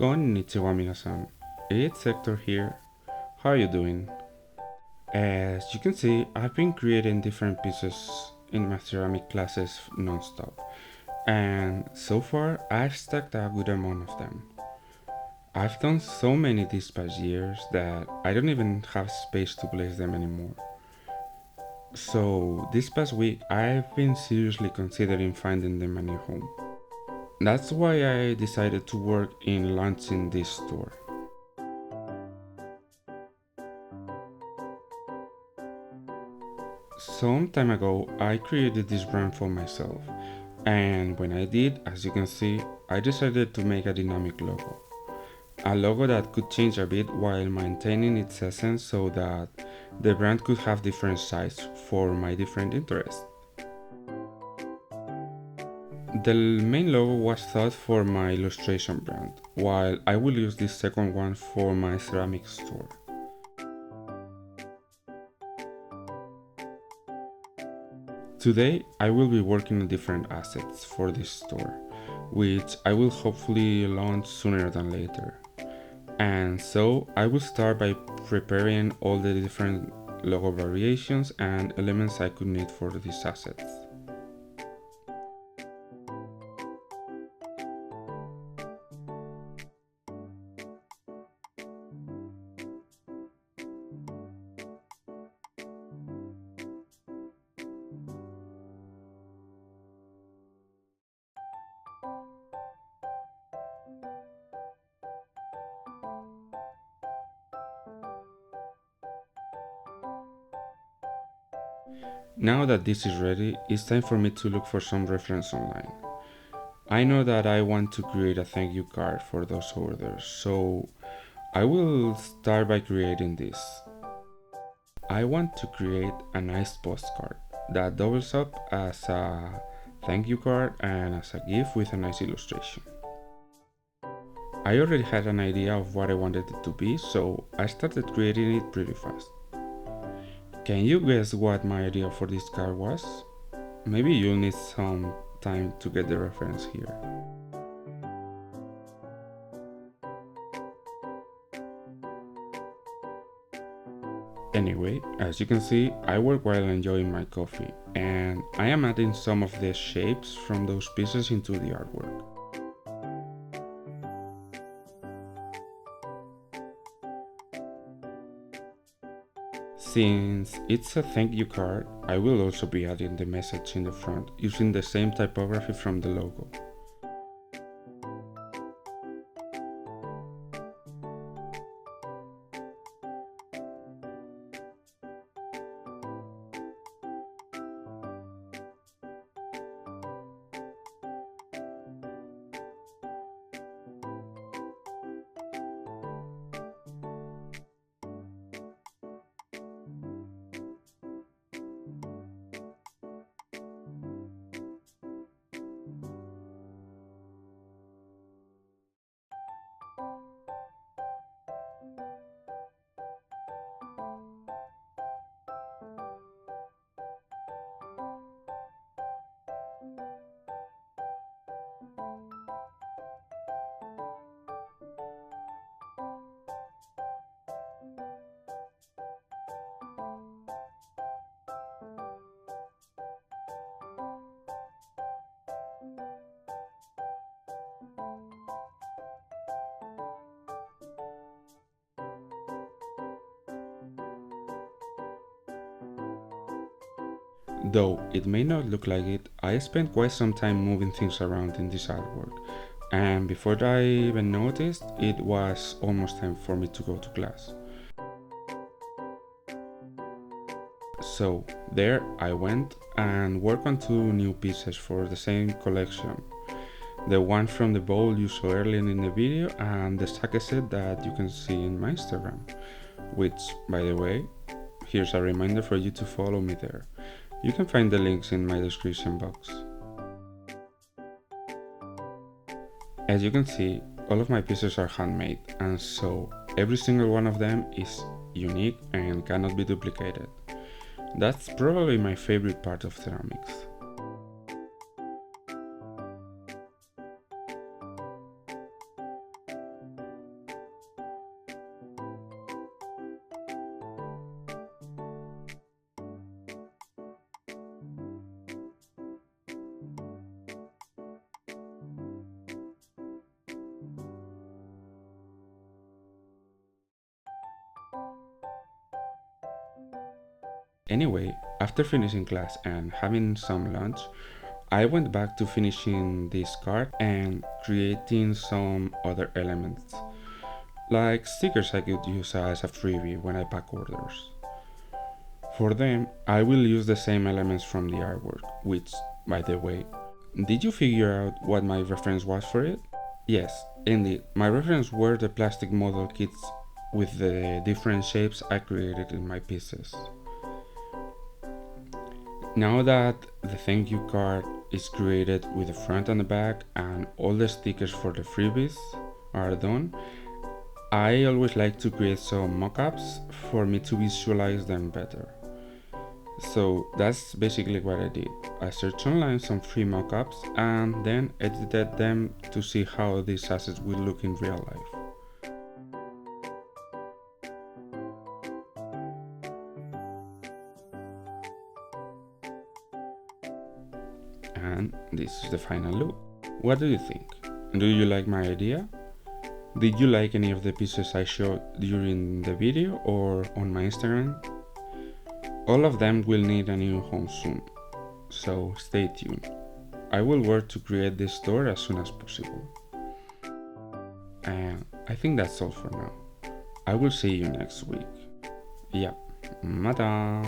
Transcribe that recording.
こんにちは皆さん. It's Héctor here. How are you doing? As you can see, I've been creating different pieces in my ceramic classes non-stop. And so far, I've stacked a good amount of them. I've done so many these past years that I don't even have space to place them anymore. So this past week, I've been seriously considering finding them a new home. That's why I decided to work in launching this store. Some time ago, I created this brand for myself, and when I did, as you can see, I decided to make a dynamic logo. A logo that could change a bit while maintaining its essence so that the brand could have different sides for my different interests. The main logo was thought for my illustration brand, while I will use this second one for my ceramic store. Today, I will be working on different assets for this store, which I will hopefully launch sooner than later. And so, I will start by preparing all the different logo variations and elements I could need for these assets. Now that this is ready, it's time for me to look for some reference online. I know that I want to create a thank you card for those orders, so I will start by creating this. I want to create a nice postcard that doubles up as a thank you card and as a gift with a nice illustration. I already had an idea of what I wanted it to be, so I started creating it pretty fast. Can you guess what my idea for this card was? Maybe you'll need some time to get the reference here. Anyway, as you can see, I work while enjoying my coffee, and I am adding some of the shapes from those pieces into the artwork. Since it's a thank you card, I will also be adding the message in the front using the same typography from the logo. Though it may not look like it, I spent quite some time moving things around in this artwork, and before I even noticed, it was almost time for me to go to class. So there I went and worked on two new pieces for the same collection. The one from the bowl you saw earlier in the video and the sake set that you can see in my Instagram, which, by the way, here's a reminder for you to follow me there. You can find the links in my description box. As you can see, all of my pieces are handmade, and so every single one of them is unique and cannot be duplicated. That's probably my favorite part of ceramics. Anyway, after finishing class and having some lunch, I went back to finishing this card and creating some other elements, like stickers I could use as a freebie when I pack orders. For them, I will use the same elements from the artwork, which, by the way, did you figure out what my reference was for it? Yes, indeed, my reference were the plastic model kits with the different shapes I created in my pieces. Now that the thank you card is created with the front and the back and all the stickers for the freebies are done, I always like to create some mock-ups for me to visualize them better. So that's basically what I did. I searched online some free mock-ups and then edited them to see how these assets will look in real life. And this is the final look. What do you think? Do you like my idea? Did you like any of the pieces I showed during the video or on my Instagram? All of them will need a new home soon, so stay tuned. I will work to create this store as soon as possible. And I think that's all for now. I will see you next week. Yeah, mata!